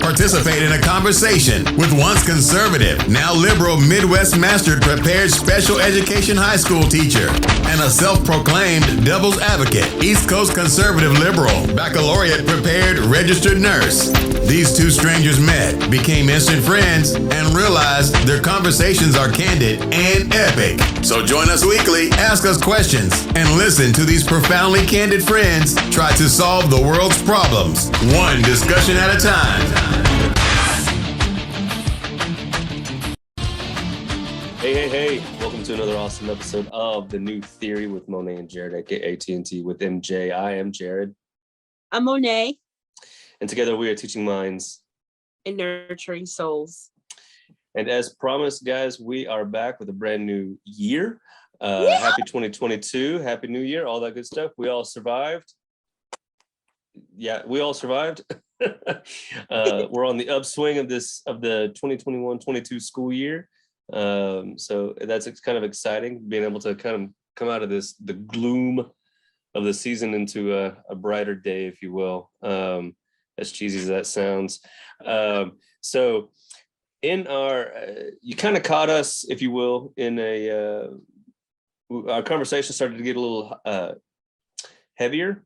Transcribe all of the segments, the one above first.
Participate in a conversation with once conservative, now liberal Midwest mastered prepared special education high school teacher and a self-proclaimed devil's advocate, East Coast conservative liberal, baccalaureate prepared registered nurse. These two strangers met, became instant friends, and realized their conversations are candid and epic. So join us weekly, ask us questions, and listen to these profoundly candid friends try to solve the world's problems, one discussion at a time. Hey, welcome to another awesome episode of The New Theory with Monet and Jared, aka AT&T with MJ. I am Jared. I'm Monet. And together we are teaching minds and nurturing souls. And as promised, guys, we are back with a brand new year. Happy 2022, Happy New Year, all that good stuff. We all survived. Yeah, we all survived. We're on the upswing of the 2021-22 school year. So that's kind of exciting, being able to kind of come out of the gloom of the season into a brighter day, if you will, as cheesy as that sounds. So in you kind of caught us, if you will, in our conversation started to get a little heavier,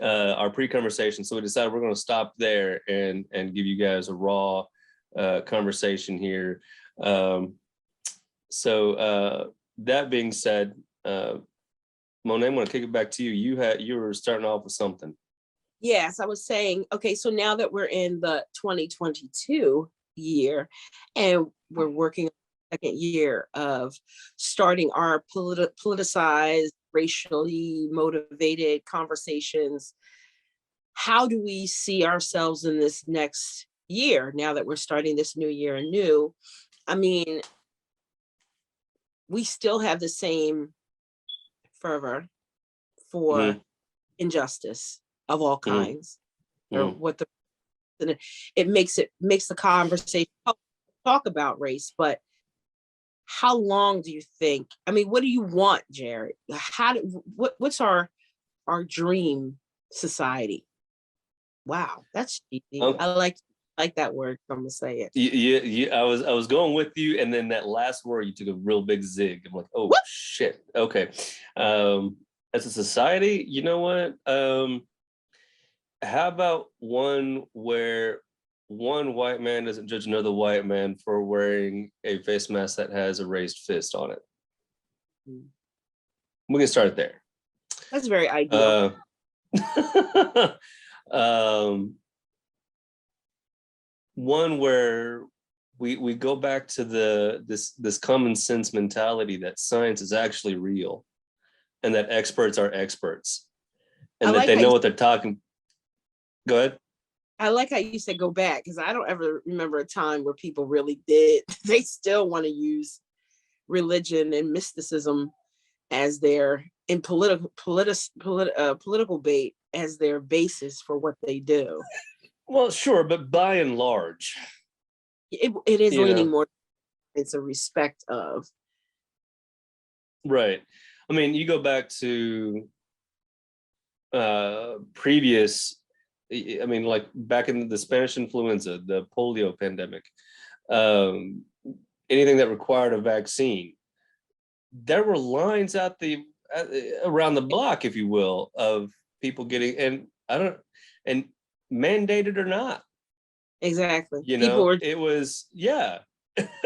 our pre-conversation. So we decided we're going to stop there and give you guys a raw conversation here. So that being said, Monet, I'm going to kick it back to you. You were starting off with something. Yes, I was saying, okay, so now that we're in the 2022 year and we're working on the second year of starting our politicized, racially motivated conversations, how do we see ourselves in this next year now that we're starting this new year anew? I mean, we still have the same fervor for injustice of all kinds, or what it makes the conversation talk about race. But how long do you think? I mean, what do you want, Jared? What's our dream society? Wow, that's cheesy. I like that word. I'm gonna say it. Yeah. I was going with you, and then that last word you took a real big zig. I'm like, oh what? Shit. Okay. As a society, you know what? How about one where one white man doesn't judge another white man for wearing a face mask that has a raised fist on it? We can start there. That's very ideal. One where we go back to this common sense mentality that science is actually real, and that experts are experts, and that they know what they're talking. Go ahead. I like how you said go back, because I don't ever remember a time where people really did. They still want to use religion and mysticism as their political bait as their basis for what they do. Well, sure, but by and large, it is leaning more. It's a respect of. Right. I mean, you go back to previous. I mean, like back in the Spanish influenza, the polio pandemic, anything that required a vaccine, there were lines out around the block, if you will, of people getting, and mandated or not. Exactly. It was,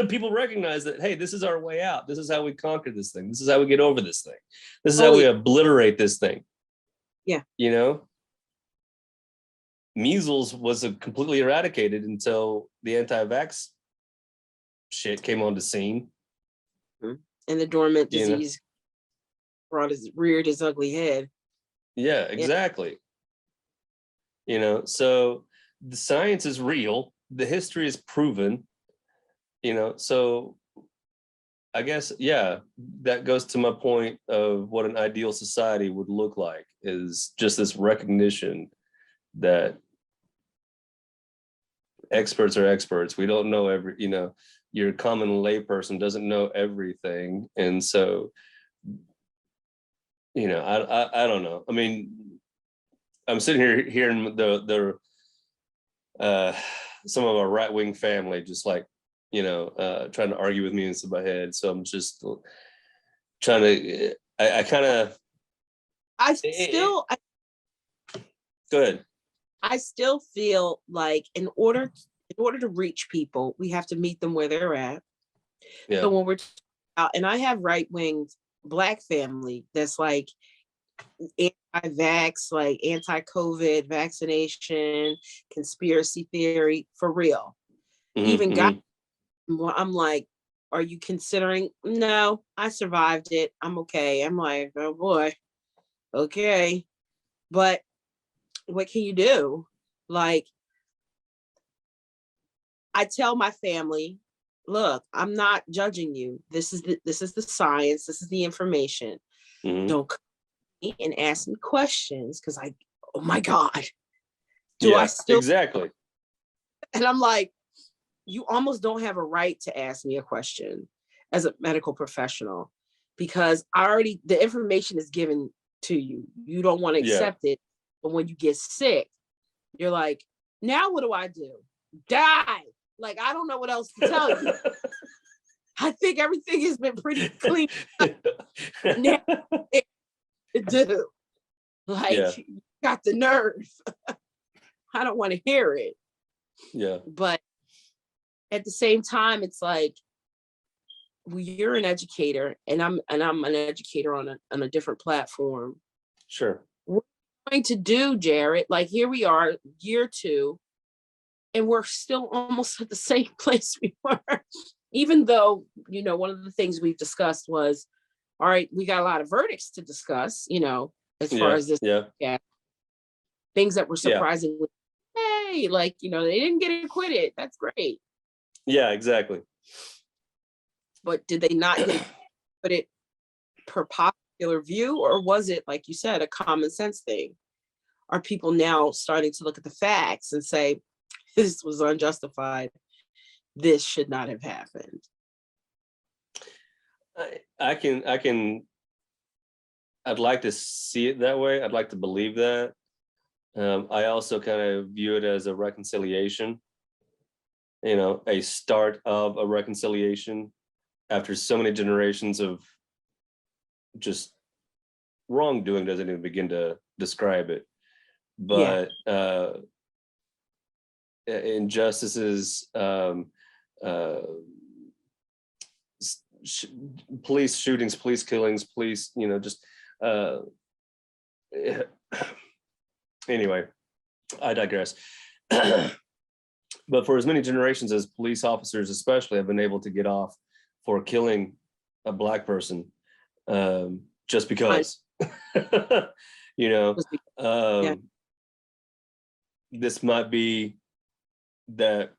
people recognize that, hey, this is our way out. This is how we conquer this thing. This is how we get over this thing. This is how we obliterate this thing. Yeah. Measles was completely eradicated until the anti-vax shit came on the scene. And the dormant disease reared his ugly head. Yeah, exactly. So the science is real. The history is proven. So I guess, that goes to my point of what an ideal society would look like, is just this recognition that experts are experts. We don't know your common layperson doesn't know everything. And so, I don't know. I mean, I'm sitting here hearing the some of our right-wing family just like, trying to argue with me inside my head. So I'm just trying to, I kind of, go ahead. I still feel like in order to reach people, we have to meet them where they're at. Yeah. So when we're out, and I have right-wing Black family that's like anti-vax, like anti-COVID vaccination, conspiracy theory, for real. Even God, I'm like, are you considering? No, I survived it. I'm okay. I'm like, oh boy, okay. But what can you do? Like, I tell my family, look, I'm not judging you. This is the science. This is the information. Don't come to me and ask me questions because oh my God, do I still exactly? And I'm like, you almost don't have a right to ask me a question as a medical professional because the information is given to you. You don't want to accept it. But when you get sick, you're like, now what do I do? Die. Like, I don't know what else to tell you. I think everything has been pretty clean. Now, to do. Like, you got the nerve. I don't want to hear it. Yeah. But at the same time, it's like, well, you're an educator and I'm an educator on a different platform. Sure. What are we going to do, Jared? Like, here we are, year 2, and we're still almost at the same place we were. Even though, one of the things we've discussed was, all right, we got a lot of verdicts to discuss, as far as this. Yeah. Things that were surprisingly, hey, like, they didn't get acquitted. That's great. Yeah, exactly. But did they not get acquitted per popular view? Or was it, like you said, a common sense thing? Are people now starting to look at the facts and say, this was unjustified? This should not have happened. I'd like to see it that way. I'd like to believe that. I also kind of view it as a reconciliation, a start of a reconciliation after so many generations of just wrongdoing. Doesn't even begin to describe it. But injustices, police shootings, police killings, police, just anyway, I digress. But for as many generations as police officers especially have been able to get off for killing a Black person, just because, this might be that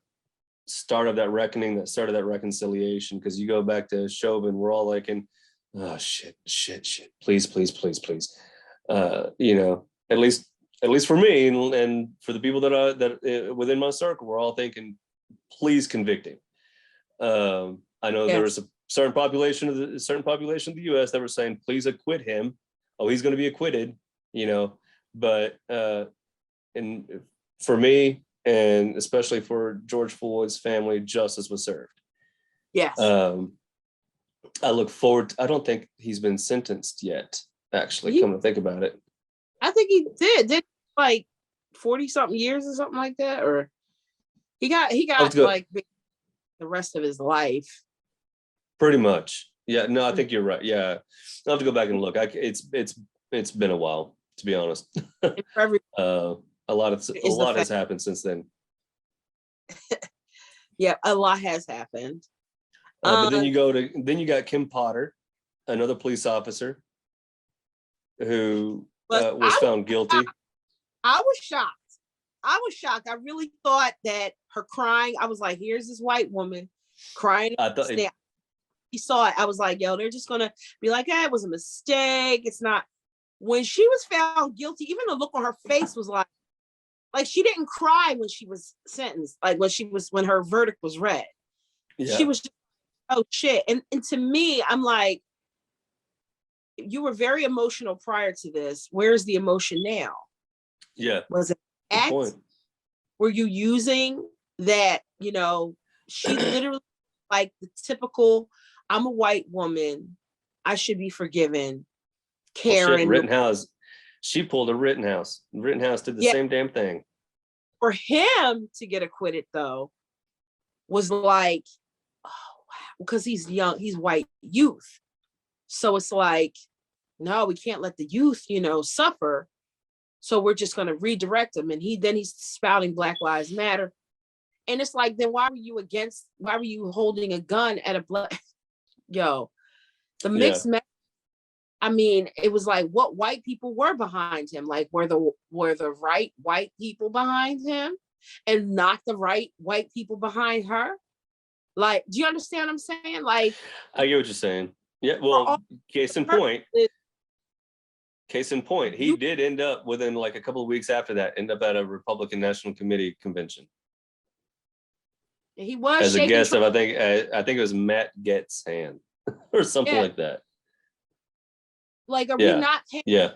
start of that reckoning, that start of that reconciliation. Because you go back to Chauvin, we're all like, oh shit, please. At least for me and for the people that within my circle, we're all thinking, please convict him. I know there was a certain population of the U.S. that were saying, please acquit him. Oh, he's going to be acquitted, But and for me, and especially for George Floyd's family, justice was served. Yes. I look forward. I don't think he's been sentenced yet. Actually, come to think about it, I think he did like 40 something years or something like that, or he got like the rest of his life. Pretty much. Yeah. No, I think you're right. Yeah, I'll have to go back and look. It's been a while, to be honest. A lot has happened since then. Yeah, a lot has happened. But then you got Kim Potter, another police officer who was found guilty. I was shocked. I really thought that her crying, I was like, here's this white woman crying. I thought he saw it. I was like, yo, they're just gonna be like, it was a mistake. It's not. When she was found guilty, even the look on her face was like she didn't cry when she was sentenced, like when her verdict was read. Yeah. She was just, oh shit. And to me, I'm like, you were very emotional prior to this. Where's the emotion now? Yeah. Was it act? Were you using that, she literally like the typical, I'm a white woman, I should be forgiven. Karen. Shit, Rittenhouse. She pulled a Rittenhouse. Rittenhouse did the same damn thing. For him to get acquitted, though, was like, oh, wow, because he's young, he's white youth. So it's like, no, we can't let the youth, suffer. So we're just going to redirect him. And he's spouting Black Lives Matter. And it's like, then why were you holding a gun at a black, the mixed message. I mean, it was like what white people were behind him. Like, were the right white people behind him and not the right white people behind her? Like, do you understand what I'm saying? Like, I get what you're saying. Yeah, well, case in point, he did end up within like a couple of weeks after that, end up at a Republican National Committee convention. He was as a guest of, I think it was Matt Gaetz's hand or something like that. Like, are we not? Yeah.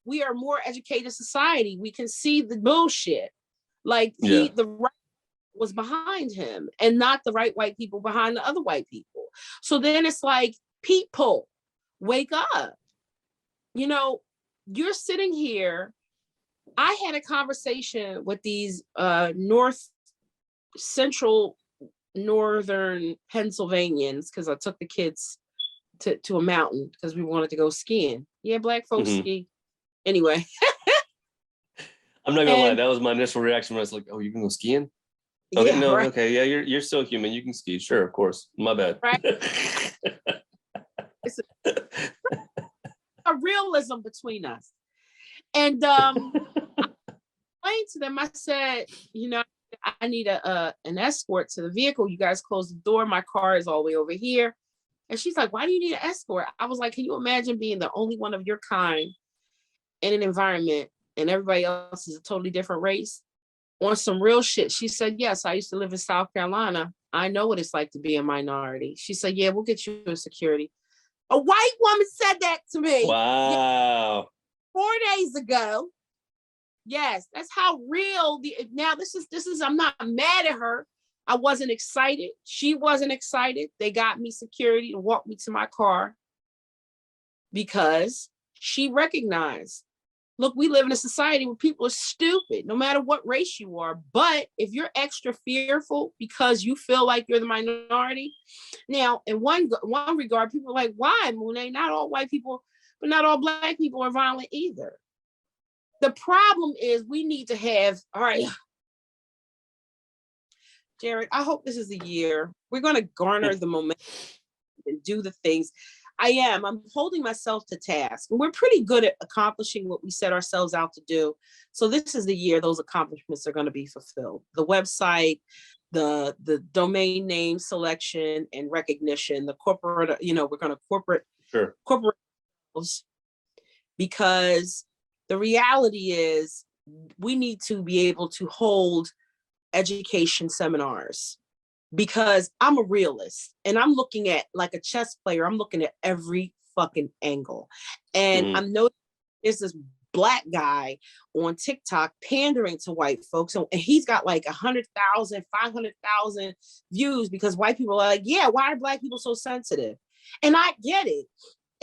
We are a more educated society. We can see the bullshit. Like, the right was behind him and not the right white people behind the other white people. So then it's like, people, wake up. You're sitting here. I had a conversation with these northern Pennsylvanians, because I took the kids to a mountain because we wanted to go skiing. Yeah, Black folks ski. Anyway. I'm not gonna lie, that was my initial reaction when I was like, oh, you can go skiing? Okay, okay, yeah, you're still human. You can ski, sure, of course. My bad. Right. It's a realism between us. And I explained to them, I said, I need an escort to the vehicle. You guys close the door. My car is all the way over here. And she's like, why do you need an escort? I was like, can you imagine being the only one of your kind in an environment and everybody else is a totally different race? On some real shit. She said, yes, I used to live in South Carolina. I know what it's like to be a minority. She said, yeah, we'll get you a security. A white woman said that to me. Wow. 4 days ago. Yes, that's how real now this is, I'm not mad at her. I wasn't excited. She wasn't excited. They got me security to walk me to my car because she recognized, look, we live in a society where people are stupid, no matter what race you are. But if you're extra fearful because you feel like you're the minority, now in one regard, people are like, why, Monet? Not all white people, but not all Black people are violent either. The problem is we need to have, all right, Jared, I hope this is the year. We're going to garner the momentum and do the things. I'm holding myself to task. And we're pretty good at accomplishing what we set ourselves out to do. So this is the year those accomplishments are going to be fulfilled. The website, the domain name selection and recognition, the corporate, we're going to corporate because the reality is we need to be able to hold education seminars, because I'm a realist and I'm looking at, like a chess player, I'm looking at every fucking angle. And I'm noticing there's this Black guy on TikTok pandering to white folks. And he's got like 100,000, 500,000 views because white people are like, yeah, why are Black people so sensitive? And I get it.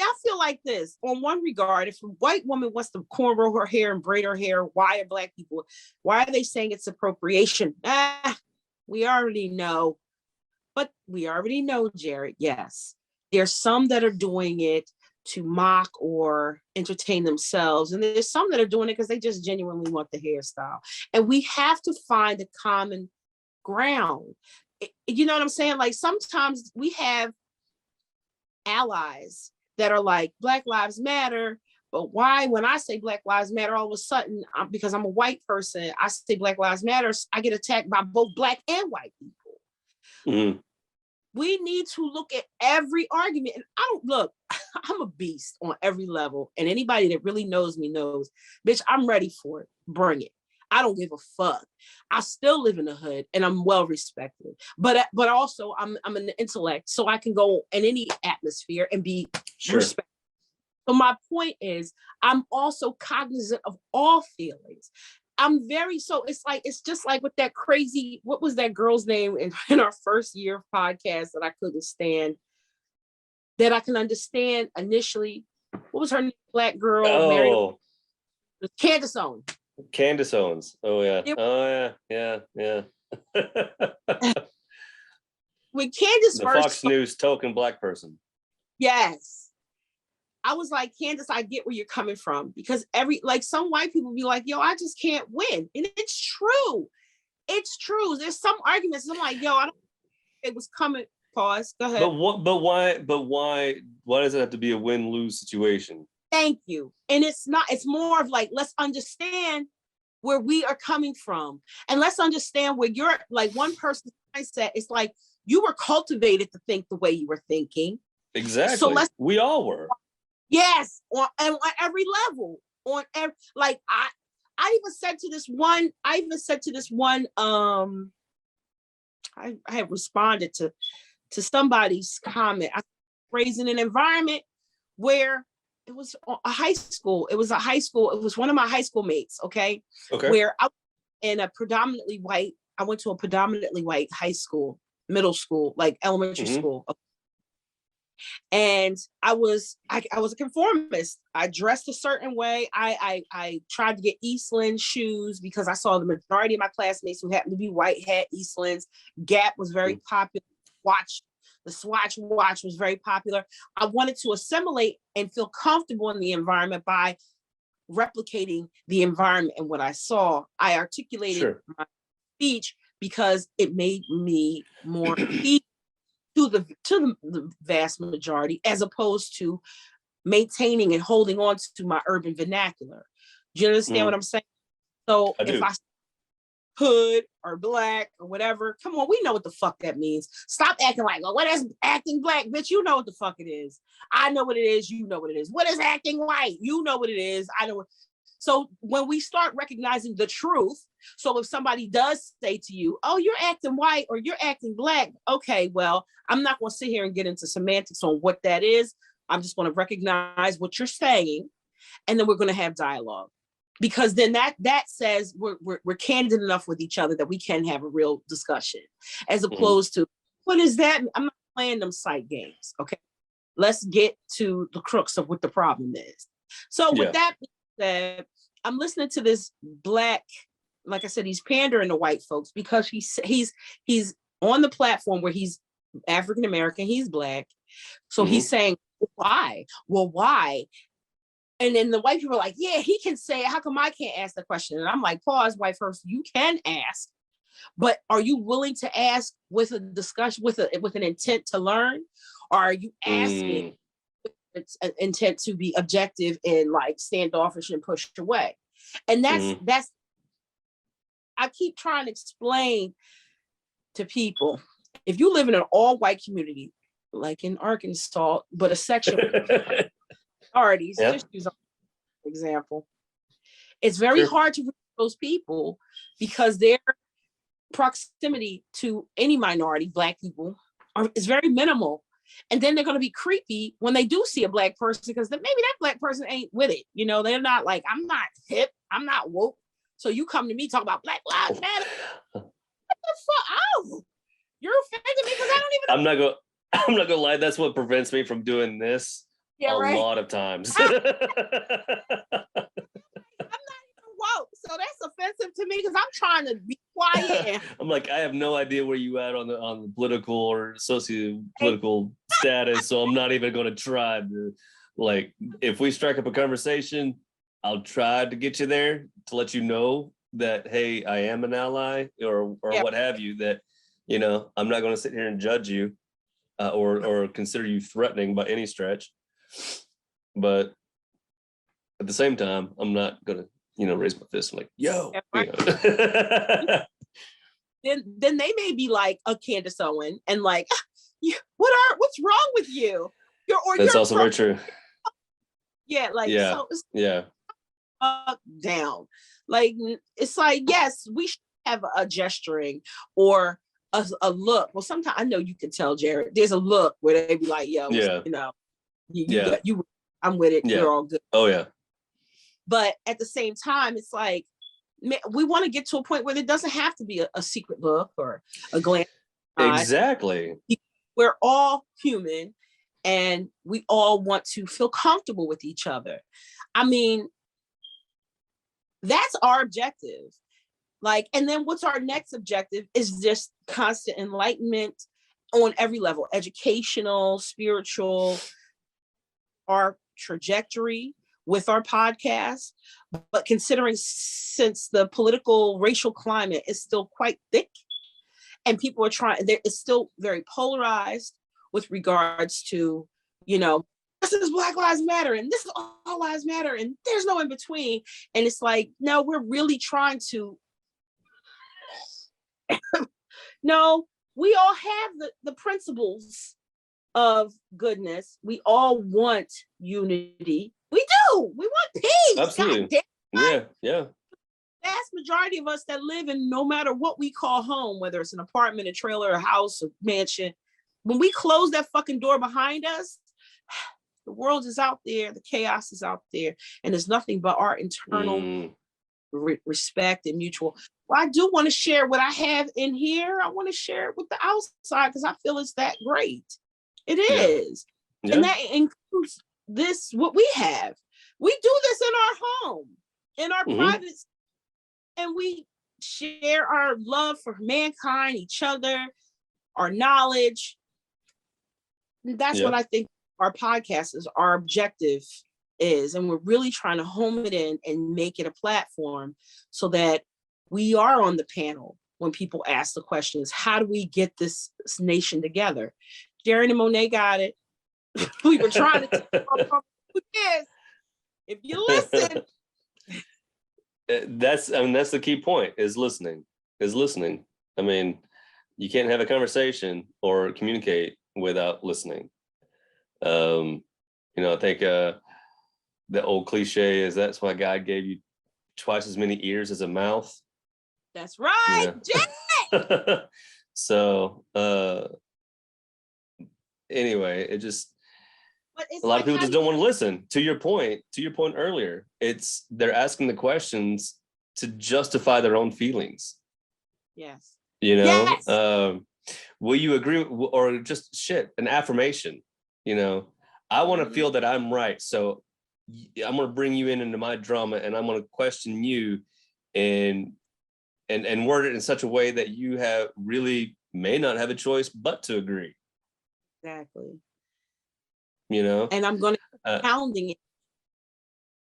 I feel like this on one regard, if a white woman wants to cornrow her hair and braid her hair, why are they saying it's appropriation? We already know. But we already know, Jared, yes. There's some that are doing it to mock or entertain themselves. And there's some that are doing it because they just genuinely want the hairstyle. And we have to find a common ground. You know what I'm saying? Like, sometimes we have allies that are like, Black Lives Matter. But why, when I say Black Lives Matter, all of a sudden, because I'm a white person, I say Black Lives Matter, I get attacked by both Black and white people. We need to look at every argument. And I'm a beast on every level. And anybody that really knows me knows, bitch, I'm ready for it. Bring it. I don't give a fuck. I still live in the hood and I'm well respected. But also I'm an intellect, so I can go in any atmosphere and be respected. So my point is, I'm also cognizant of all feelings. I'm very, so it's just like with that crazy, what was that girl's name in our first year of podcast that I couldn't stand, that I can understand initially. What was her name? Black girl, married Candace Owens. Candace Owens. Oh yeah. Yeah. When Candace The first Fox News token black person. Yes. I was like, Candace, I get where you're coming from, because some white people be like, yo, I just can't win. And it's true. It's true. There's some arguments. I'm like, yo, I don't think it was coming. Pause. Go ahead. But why does it have to be a win-lose situation? Thank you. And it's more of like, let's understand where we are coming from. And let's understand where you're, like, one person's mindset is like, you were cultivated to think the way you were thinking. Exactly. So we all were. Yes, on every level. I even said to this one, I had responded to somebody's comment. I was raised in an environment where it was a high school. It was one of my high school mates, okay? Where I went to a predominantly white high school, middle school, like elementary school. And I was a conformist. I dressed a certain way. I tried to get Eastland shoes because I saw the majority of my classmates who happened to be white had Eastlands. Gap was very popular. The Swatch watch was very popular. I wanted to assimilate and feel comfortable in the environment by replicating the environment and what I saw. I articulated my speech because it made me more easy to the vast majority, as opposed to maintaining and holding on to my urban vernacular. Do you understand what I'm saying? So if I hood or black or whatever, come on, we know what the fuck that means. Stop acting like, oh, what is acting black, bitch? You know what the fuck it is. I know what it is. You know what it is. What is acting white? You know what it is. I know what. So when we start recognizing the truth, so if somebody does say to you, oh, you're acting white or you're acting black, okay, well, I'm not going to sit here and get into semantics on what that is. I'm just going to recognize what you're saying, and then we're going to have dialogue. Because then that says we're candid enough with each other that we can have a real discussion, as opposed to, what is that? I'm not playing them sight games, okay? Let's get to the crux of what the problem is. So with that being said, I'm listening to this black, like I said, he's pandering to white folks because he's on the platform where he's African American, he's black. So he's saying, why? Well, why? And then the white people are like, yeah, he can say it. How come I can't ask the question? And I'm like, pause, white first. You can ask, but are you willing to ask with a discussion, with an intent to learn? Or are you asking with an intent to be objective and like standoffish and pushed away? And that's, I keep trying to explain to people, if you live in an all white community, like in Arkansas, but a section minorities, just use an example, it's very hard to reach those people because their proximity to any minority, black people, is very minimal. And then they're going to be creepy when they do see a black person, because maybe that black person ain't with it. You know, they're not like, I'm not hip, I'm not woke. So you come to me talk about Black Lives Matter. What the fuck? Oh, you're offending me because I don't even. I'm not gonna lie. That's what prevents me from doing this a lot of times. I'm not even woke, so that's offensive to me because I'm trying to be quiet. I'm like, I have no idea where you at on the political or socio-political status, so I'm not even going to try to, like, if we strike up a conversation, I'll try to get you there to let you know that, hey, I am an ally or what have you, that, you know, I'm not going to sit here and judge you or consider you threatening by any stretch. But at the same time, I'm not going to, you know, raise my fist and like, yo. Then they may be like a Candace Owen and like, what's wrong with you? That's also very true. Yeah, like, so down. Like, it's like, yes, we should have a gesturing or a look. Well, sometimes I know you can tell, Jared, there's a look where they be like, yo, you know, I'm with it. We're all good. Oh yeah. But at the same time, it's like, we want to get to a point where there doesn't have to be a secret look or a glance. Exactly. We're all human and we all want to feel comfortable with each other. I mean, that's our objective. Like, and then what's our next objective is just constant enlightenment on every level, educational, spiritual, our trajectory with our podcast. But considering since the political racial climate is still quite thick and people are trying, it's still very polarized with regards to, this is Black Lives Matter and this is All Lives Matter and there's no in between. And it's like, no, we're really trying to, no, we all have the principles of goodness. We all want unity. We do. We want peace. Absolutely. Yeah. Vast majority of us that live in no matter what we call home, whether it's an apartment, a trailer, a house, a mansion, when we close that fucking door behind us, the world is out there, the chaos is out there, and there's nothing but our internal respect and mutual. Well, I do want to share what I have in here. I want to share it with the outside because I feel it's that great. It is. Yeah. And that includes this, what we have. We do this in our home, in our private, and we share our love for mankind, each other, our knowledge. And that's what I think our podcast is, our objective is. And we're really trying to home it in and make it a platform so that we are on the panel when people ask the questions, how do we get this nation together? Jaron and Monet got it. We were trying to yes. If you listen. That's the key point is listening. I mean, you can't have a conversation or communicate without listening. I think the old cliche is that's why God gave you twice as many ears as a mouth. That's right. Yeah. So anyway, it just a lot of people just don't want to listen. To your point earlier, they're asking the questions to justify their own feelings. Yes. Yes. Will you agree or just an affirmation? I want to feel that I'm right. So I'm going to bring you into my drama and I'm going to question you and word it in such a way that you may not have a choice but to agree. Exactly. And I'm going to pounding it.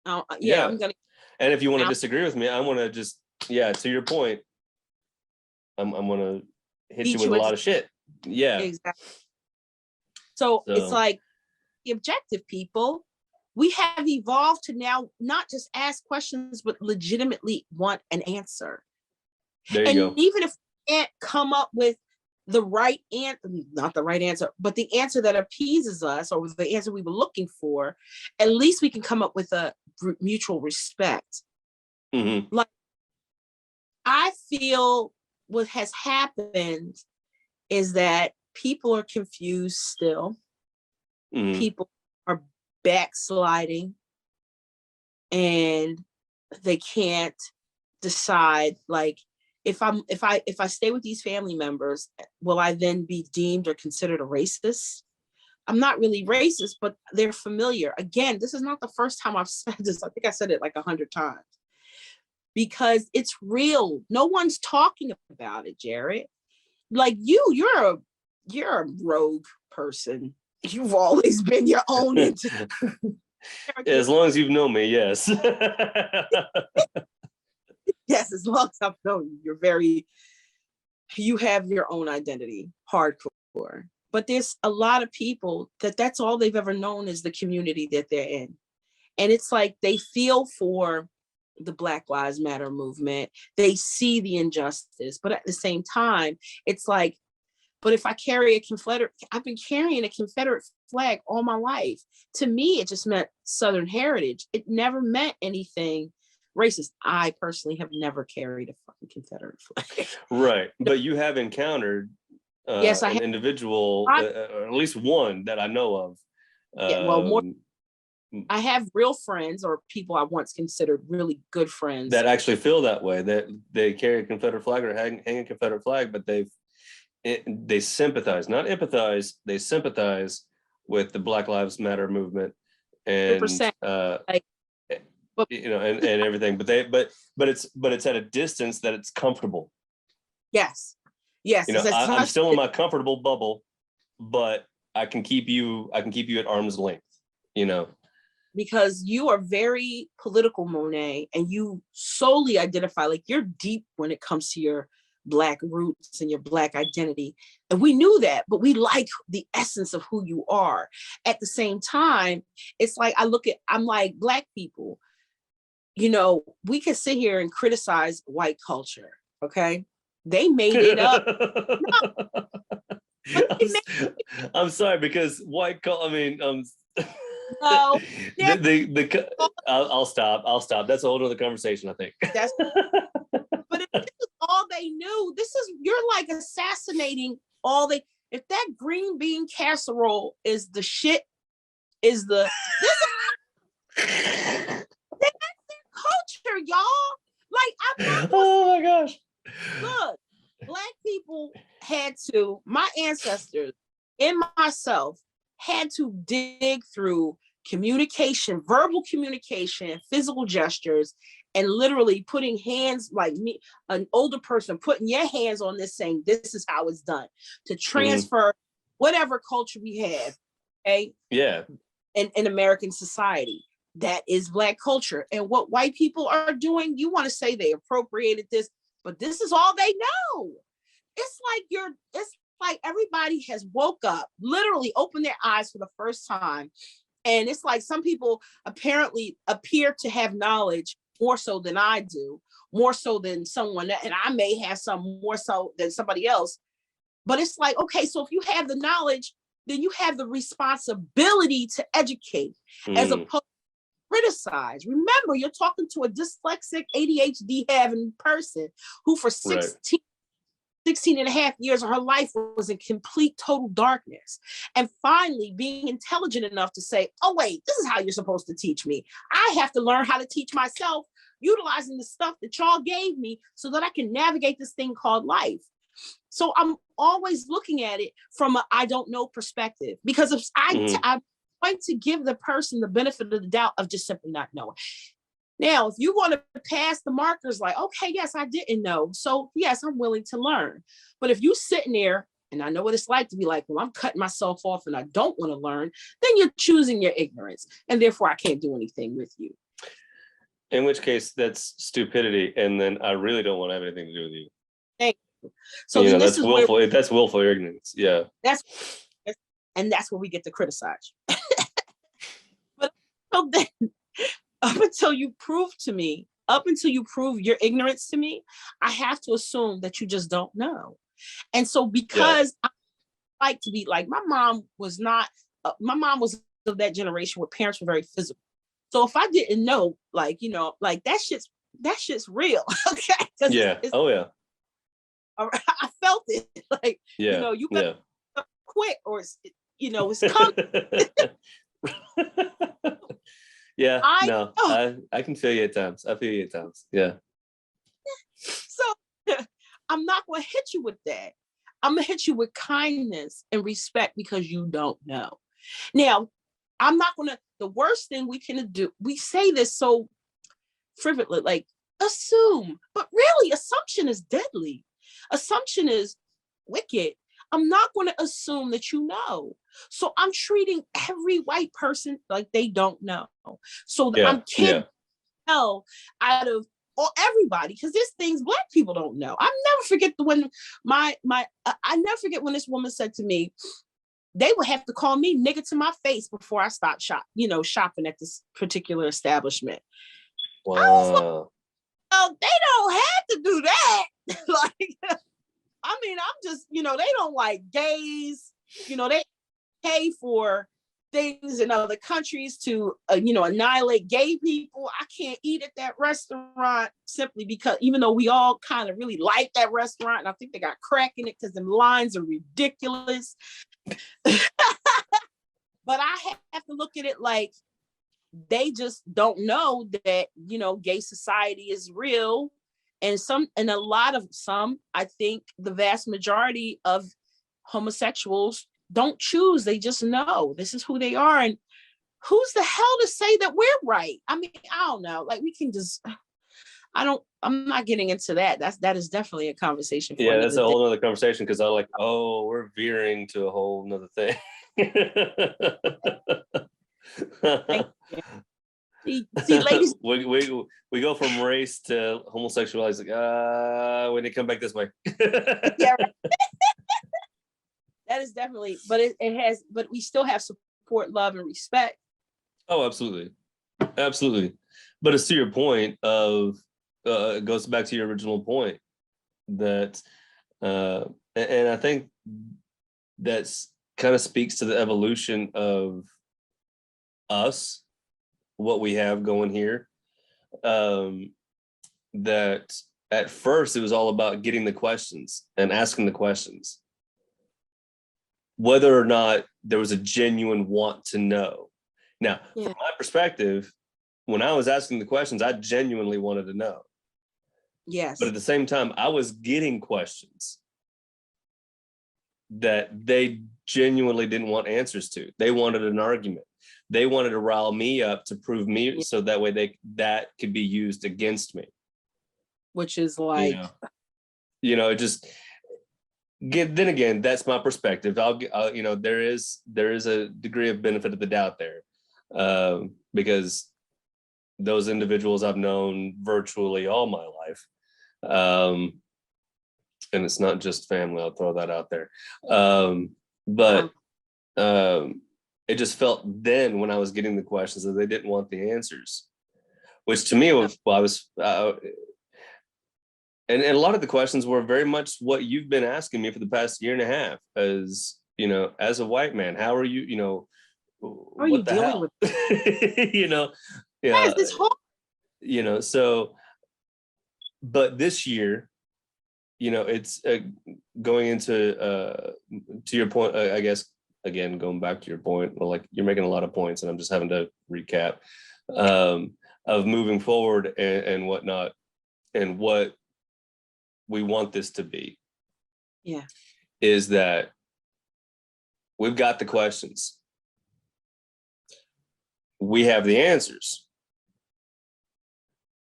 I'm going to. And if you want to disagree with me, I want to just, to your point, I'm going to hit you with a lot of shit. Yeah. Exactly. So it's like the objective people, we have evolved to now not just ask questions, but legitimately want an answer. There you go. Even if we can't come up with the right answer, not the right answer, but the answer that appeases us or the answer we were looking for, at least we can come up with a mutual respect. Mm-hmm. Like, I feel what has happened is that people are confused still. Mm-hmm. People are backsliding and they can't decide, like, if I stay with these family members, will I then be deemed or considered a racist? I'm not really racist, but they're familiar. Again, this is not the first time I've said this. I think I said it like 100 times because it's real. No one's talking about it, Jared. Like you're a rogue person. You've always been your own. As long as you've known me, yes. Yes, as long as I've known you, you have your own identity, hardcore. But there's a lot of people that's all they've ever known is the community that they're in. And it's like they feel for the Black Lives Matter movement. They see the injustice, but at the same time, it's like, but if I carry I've been carrying a Confederate flag all my life. To me, it just meant Southern heritage. It never meant anything racist. I personally have never carried a fucking Confederate flag. Right. But you have encountered an individual, or at least one that I know of. Yeah, well, more I have real friends or people I once considered really good friends that actually feel that way, that they carry a Confederate flag or hang a Confederate flag, but they sympathize, not empathize, they sympathize with the Black Lives Matter movement and 100%. Like, and everything, but it's at a distance that it's comfortable. Yes. I'm still in my comfortable bubble, but I can keep you at arm's length, because you are very political, Monet, and you solely identify, like, you're deep when it comes to your Black roots and your Black identity. And we knew that, but we like the essence of who you are. At the same time, it's like, I'm like, Black people, we can sit here and criticize white culture. Okay. They made it up. I'm sorry, because white culture, No, I'll stop. That's a whole other conversation, I think. But if this is all they knew, you're like assassinating if that green bean casserole is the shit, that's their culture, y'all. Like, I'm not oh my gosh. Look, Black people my ancestors and myself had to dig through communication, verbal communication, physical gestures, and literally putting hands, like me, an older person, putting your hands on this saying, this is how it's done, to transfer whatever culture we have, okay? Yeah. In American society. That is Black culture. And what white people are doing, you want to say they appropriated this, but this is all they know. It's like everybody has woke up, literally opened their eyes for the first time. And it's like some people apparently appear to have knowledge more so than I do, more so than someone, and I may have some more so than somebody else. But it's like, okay, so if you have the knowledge, then you have the responsibility to educate as opposed to criticize. Remember, you're talking to a dyslexic, ADHD having person who for 16 and a half years of her life was in complete total darkness. And finally being intelligent enough to say, oh wait, this is how you're supposed to teach me. I have to learn how to teach myself utilizing the stuff that y'all gave me so that I can navigate this thing called life. So I'm always looking at it from a I don't know perspective, because if I'm going to give the person the benefit of the doubt of just simply not knowing. Now, if you want to pass the markers like, okay, yes, I didn't know. So yes, I'm willing to learn. But if you sitting there, and I know what it's like to be like, well, I'm cutting myself off and I don't want to learn, then you're choosing your ignorance. And therefore I can't do anything with you. In which case that's stupidity. And then I really don't want to have anything to do with you. Thank you. So then that's willful. That's willful ignorance. Yeah. That's where we get to criticize. But so then, up until you prove your ignorance to me, I have to assume that you just don't know. And so because I like to be like, my mom was of that generation where parents were very physical. So if I didn't know, like, like that shit's real. Okay. Yeah. Oh yeah. I felt it. Like, you got to quit or it's coming. Yeah, I can feel you at times. I feel you at times. Yeah. So I'm not going to hit you with that. I'm going to hit you with kindness and respect because you don't know. Now, I'm not going to, the worst thing we can do, we say this so frivolous, like assume, but really assumption is deadly. Assumption is wicked. I'm not going to assume that you know. So I'm treating every white person like they don't know. So I'm kidding hell out of everybody, because there's things Black people don't know. I never forget when I never forget when this woman said to me, they would have to call me nigga to my face before I stopped shopping at this particular establishment. Wow. I was like, oh, they don't have to do that. Like, I mean, I'm just, they don't like gays, they pay for things in other countries to, annihilate gay people. I can't eat at that restaurant simply because, even though we all kind of really like that restaurant, and I think they got crack in it because them lines are ridiculous. But I have to look at it like, they just don't know that, gay society is real. And a lot of I think the vast majority of homosexuals don't choose. They just know this is who they are. And who's the hell to say that we're right? I mean, I don't know. Like, we can just, I'm not getting into that. That is definitely a conversation for that's a day. whole other conversation, because I'm like, oh, we're veering to a whole nother thing. See, ladies, we go from race to homosexuality. Like, when they come back this way. yeah, right. That is definitely, but but we still have support, love, and respect. Oh, absolutely. But it's to your point of, it goes back to your original point that, and I think that's kind of speaks to the evolution of us, what we have going here. That at first it was all about getting the questions and asking the questions, whether or not there was a genuine want to know. Now, from my perspective, when I was asking the questions, I genuinely wanted to know. Yes. But at the same time, I was getting questions that they genuinely didn't want answers to. They wanted an argument. They wanted to rile me up to prove me, so that way that could be used against me. Which is like, it just, then again, that's my perspective. There is a degree of benefit of the doubt there, because those individuals I've known virtually all my life, and it's not just family. I'll throw that out there, but it just felt then, when I was getting the questions, that they didn't want the answers, which to me and a lot of the questions were very much what you've been asking me for the past year and a half, as as a white man. How are you? How are you dealing with Yes, it's hard. So, but this year, it's going into to your point, I guess, again, going back to your point, well, like, you're making a lot of points and I'm just having to recap, of moving forward and whatnot, and what we want this to be. Yeah. Is that we've got the questions. We have the answers.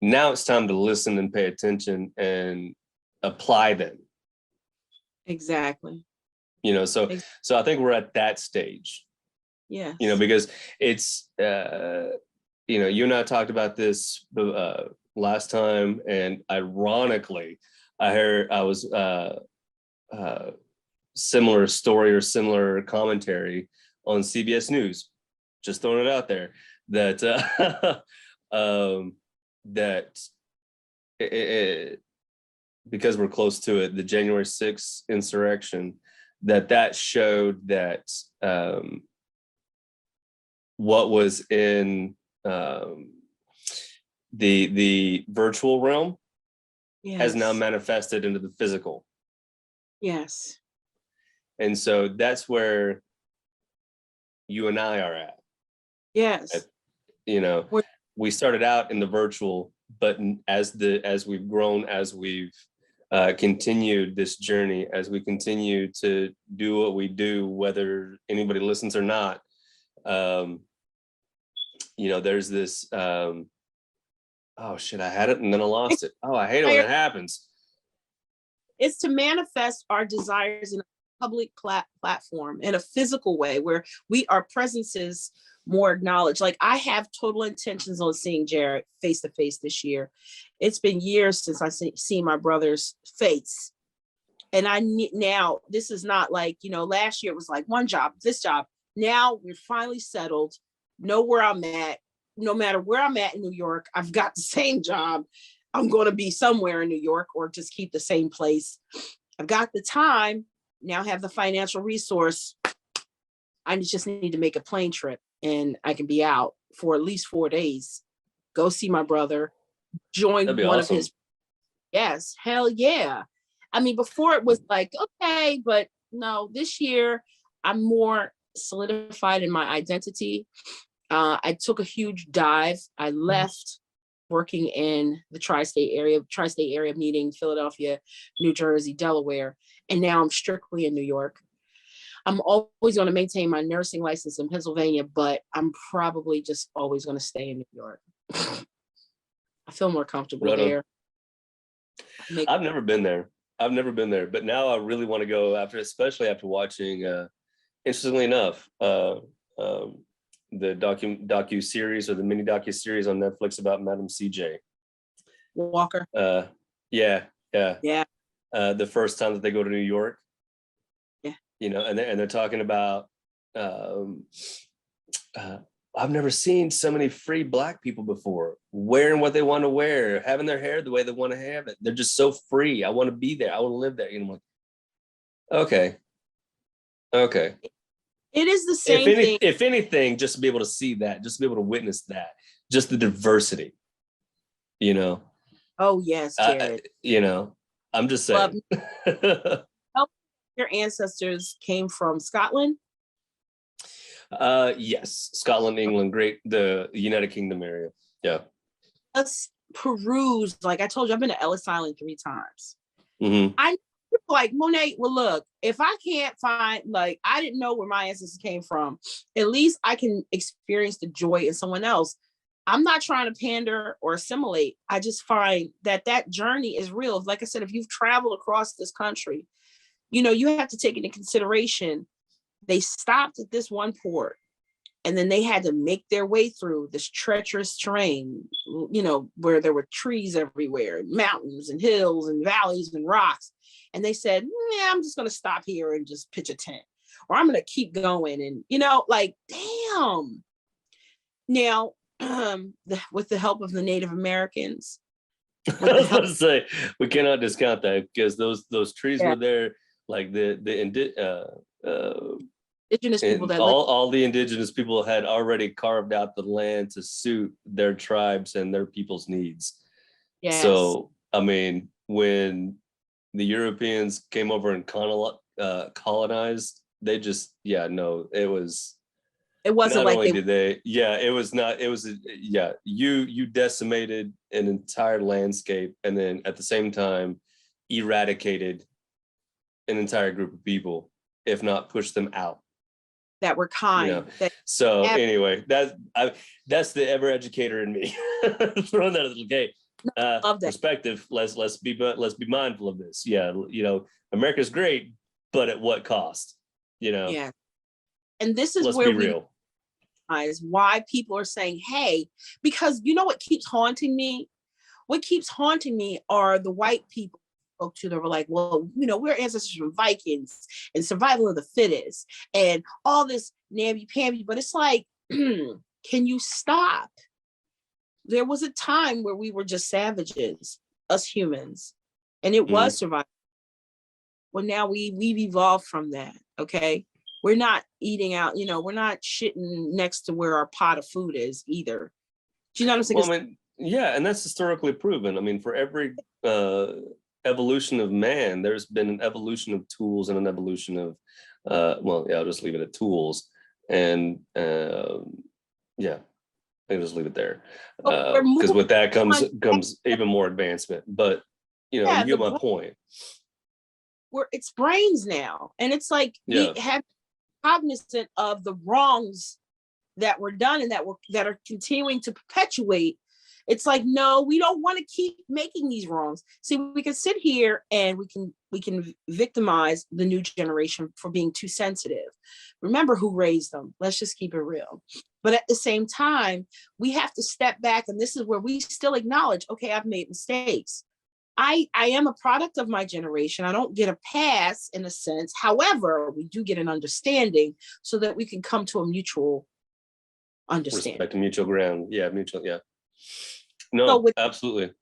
Now it's time to listen and pay attention and apply them. Exactly. So I think we're at that stage. Yeah. Because it's, you and I talked about this last time, and ironically, I was similar story or similar commentary on CBS News. Just throwing it out there that because we're close to it, the January 6th insurrection, that showed that what was in the virtual realm has now manifested into the physical. Yes. And so that's where you and I are at. Yes. We started out in the virtual, but as we've grown, as we've continued this journey, as we continue to do what we do, whether anybody listens or not, there's this, oh shit, I had it and then I lost it. Oh, I hate it when it happens. It's to manifest our desires in a public platform, in a physical way, where our presence is more acknowledged. Like, I have total intentions on seeing Jared face to face this year. It's been years since I seen my brother's face. And now this is not like, last year it was like one job, this job. Now we're finally settled, know where I'm at. No matter where I'm at in New York, I've got the same job. I'm going to be somewhere in New York, or just keep the same place. I've got the time, now have the financial resource. I just need to make a plane trip, and I can be out for at least 4 days. Go see my brother, join one of his. Yes, hell yeah. I mean, before it was like, okay, but no, this year I'm more solidified in my identity. I took a huge dive. I left working in the tri-state area, meaning Philadelphia, New Jersey, Delaware, and now I'm strictly in New York. I'm always going to maintain my nursing license in Pennsylvania, but I'm probably just always going to stay in New York. I feel more comfortable there. I've never been there. But now I really want to go especially after watching, interestingly enough, the docu series or the mini docu series on Netflix about Madam CJ Walker. Yeah. The first time that they go to New York. Yeah. And they're talking about, I've never seen so many free Black people before, wearing what they want to wear, having their hair the way they want to have it. They're just so free. I want to be there. I want to live there. I'm like, okay. It is the same thing. If anything, just to be able to see that, just to be able to witness that, just the diversity, Oh, yes, Jared. I'm just saying. Your ancestors came from Scotland? Yes, Scotland, England, the United Kingdom area. Yeah. Let's peruse. Like I told you, I've been to Ellis Island 3 times. Mm-hmm. I like Monet. Well, look, if I can't find, like, I didn't know where my ancestors came from, at least I can experience the joy in someone else. I'm not trying to pander or assimilate. I just find that journey is real. Like I said, if you've traveled across this country, you have to take into consideration they stopped at this one port and then they had to make their way through this treacherous terrain, where there were trees everywhere, mountains and hills and valleys and rocks. And they said, I'm just going to stop here and just pitch a tent, or I'm going to keep going. And, damn. Now, with the help of the Native Americans. I was going to say, we cannot discount that, because those trees were there, like the indigenous people that all the indigenous people had already carved out the land to suit their tribes and their people's needs. Yes. So, I mean, when the Europeans came over and colonized, they just, it wasn't like it was not, it was, you decimated an entire landscape, and then at the same time eradicated an entire group of people, if not pushed them out. That were kind. Anyway, that's the ever educator in me throwing that at the gate. Love that perspective. Let's be mindful of this. Yeah, America's great, but at what cost? Yeah. And this is let's where be real. Why people are saying, hey, because what keeps haunting me? What keeps haunting me are the white people spoke to. They were like, well, we're ancestors from Vikings and survival of the fittest and all this namby-pamby. But it's like, can you stop? There was a time where we were just savages, us humans, and it was survival. Well, now we've evolved from that. Okay. We're not eating out, we're not shitting next to where our pot of food is either. Do you know what I'm saying? Well, and that's historically proven. I mean, for every evolution of man, there's been an evolution of tools and an evolution of, I'll just leave it at tools. And I can just leave it there. Because with that comes even more advancement. But, you get my point. It's brains now. And it's like, we have cognizant of the wrongs that were done and that are continuing to perpetuate. It's like, no, we don't want to keep making these wrongs. See, we can sit here and we can victimize the new generation for being too sensitive. Remember who raised them. Let's just keep it real. But at the same time, we have to step back, and this is where we still acknowledge, okay, I've made mistakes. I am a product of my generation. I don't get a pass in a sense. However, we do get an understanding so that we can come to a mutual understanding. Respect, mutual ground. Yeah, mutual. Yeah. No, absolutely.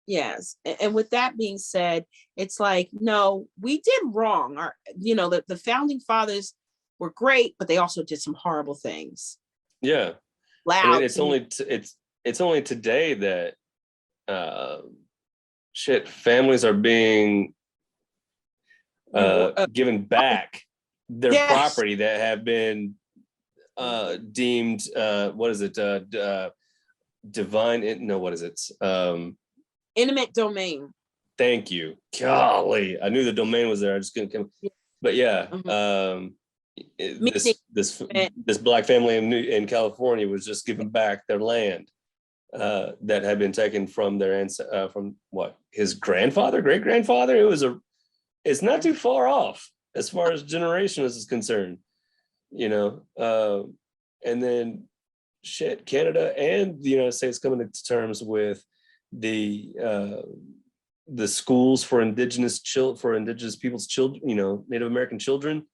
Yes. And with that being said, it's like, no, we did wrong. The founding fathers were great, but they also did some horrible things. Yeah. Loud. It's only today that families are being given back their property that have been deemed what is it? Divine? No, what is it? Eminent domain. Thank you. Golly, I knew the domain was there. I just couldn't come. But yeah, this black family in California was just giving back their land that had been taken from their from what, his grandfather, great grandfather. It's not too far off as far as generation is concerned, you know. And then shit, Canada and the United States coming to terms with the schools for indigenous people's children, you know, Native American children,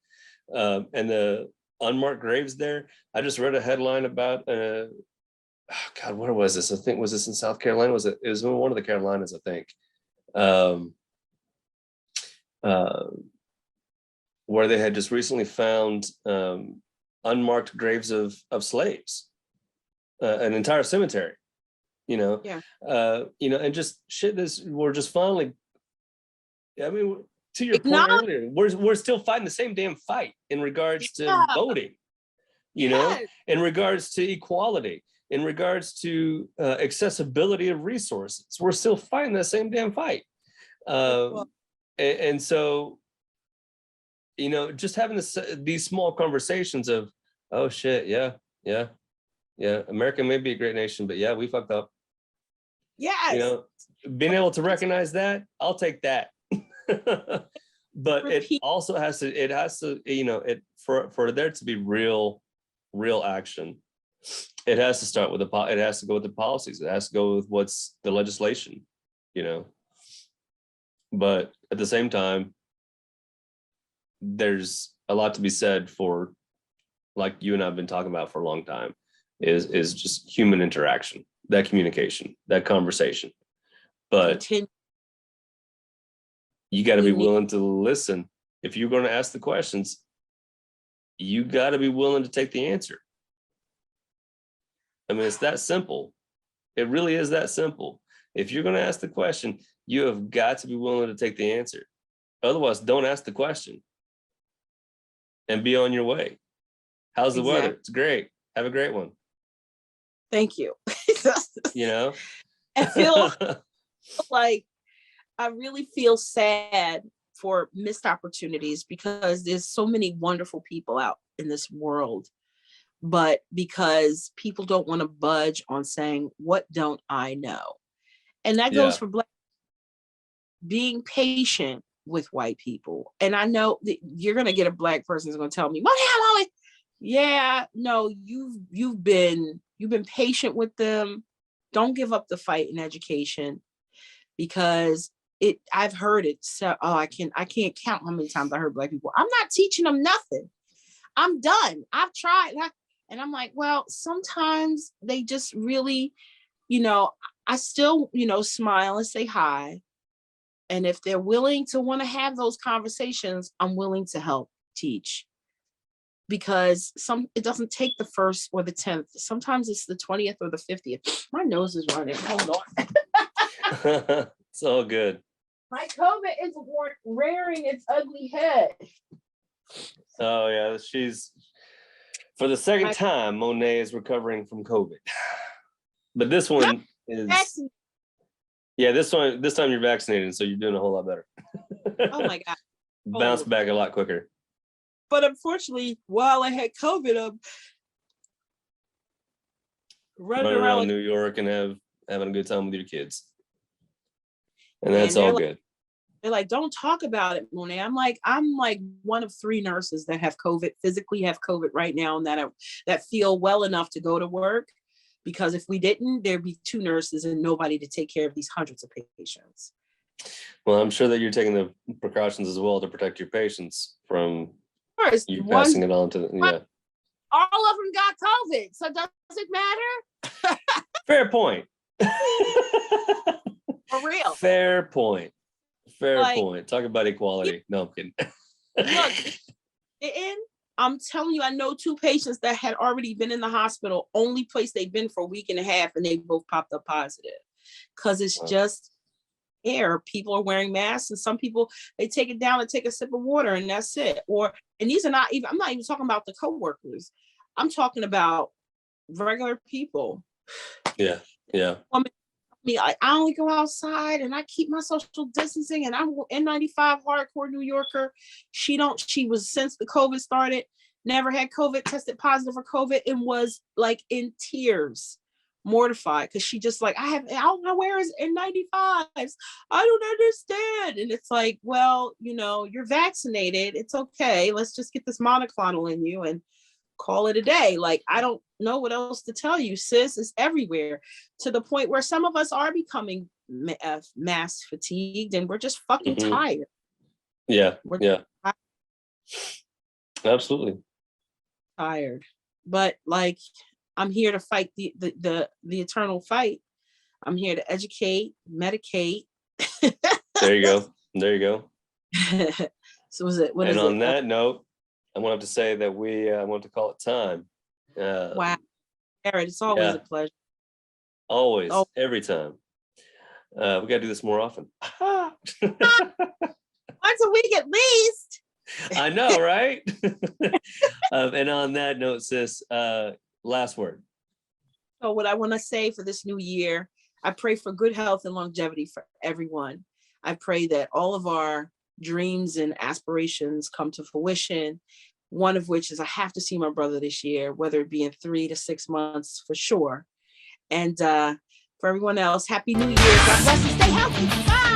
and the unmarked graves there. I just read a headline about God, where was this? I think, was this in South Carolina? It was in one of the Carolinas, I think. Where they had just recently found unmarked graves of slaves, an entire cemetery, you know. Yeah. You know, and just shit. We're just finally. I mean, to your point earlier, we're still fighting the same damn fight in regards to voting, you know, in regards to equality, in regards to accessibility of resources. We're still fighting that same damn fight. And so, you know, just having these small conversations of, oh shit, yeah, America may be a great nation, but yeah, we fucked up. Yes. You know, being able to recognize that, I'll take that. But it also has to, you know, for there to be real action, it has to start with it has to go with the policies. It has to go with what's the legislation, you know. But at the same time, there's a lot to be said for, like you and I have been talking about for a long time, is just human interaction, that communication, that conversation. But you got to be willing to listen. If you're going to ask the questions, you got to be willing to take the answer. I mean, it's that simple. It really is that simple. If you're going to ask the question, you have got to be willing to take the answer. Otherwise, don't ask the question and be on your way. How's the weather? It's great. Have a great one. Thank you. You know, I feel like I really feel sad for missed opportunities because there's so many wonderful people out in this world, but because people don't want to budge on saying, what don't I know? And that goes for Black, being patient with white people. And I know that you're going to get a Black person who's going to tell me, well, yeah, no, you've been patient with them. Don't give up the fight in education, because I've heard it. So, I can't count how many times I heard Black people, I'm not teaching them nothing. I'm done. I've tried. And I'm like, well, sometimes they just really, you know, I still, you know, smile and say hi. And if they're willing to want to have those conversations, I'm willing to help teach. Because it doesn't take the 1st or the 10th. Sometimes it's the 20th or the 50th. My nose is running. Hold on. It's all good. My COVID is rearing its ugly head. Oh yeah, for the second time, Monet is recovering from COVID. But this one is, yeah, this time you're vaccinated, so you're doing a whole lot better. Oh my God. Bounce back a lot quicker. But unfortunately, while I had COVID, I'm running around New York and having a good time with your kids. And that's all good. They're like, don't talk about it, Monet. I'm like one of 3 nurses that have COVID, physically have COVID right now, and that feel well enough to go to work. Because if we didn't, there'd be 2 nurses and nobody to take care of these hundreds of patients. Well, I'm sure that you're taking the precautions as well to protect your patients from you passing it on to all of them got COVID, so does it matter? Fair point. For real. Fair point. Talk about equality. No, I'm kidding. Look, I'm telling you, I know 2 patients that had already been in the hospital, only place they've been for a week and a half, and they both popped up positive. Because it's just air. People are wearing masks, and some people, they take it down and take a sip of water, and that's it. And these are not even, I'm not even talking about the coworkers. I'm talking about regular people. Yeah. Yeah. I only go outside and I keep my social distancing, and I'm N95 hardcore New Yorker. She was, since the COVID started, never had COVID, tested positive for COVID, and was like in tears, mortified, because she just like, I don't know where is N95s. I don't understand. And it's like, well, you're vaccinated. It's okay. Let's just get this monoclonal in you and call it a day. Like, I don't know what else to tell you, sis. It's everywhere, to the point where some of us are becoming mass fatigued, and we're just fucking tired. Yeah. We're Absolutely tired. But like, I'm here to fight the eternal fight. I'm here to educate, medicate. There you go. So was it? And on that note, I want to say that I want to call it time. Wow, Jared, it's always a pleasure. Always, every time. We got to do this more often. Once a week at least. I know, right? And on that note, sis, last word. So what I want to say for this new year, I pray for good health and longevity for everyone. I pray that all of our dreams and aspirations come to fruition. One of which is I have to see my brother this year, whether it be in 3 to 6 months for sure. And for everyone else, Happy New Year. God bless and stay healthy. Bye.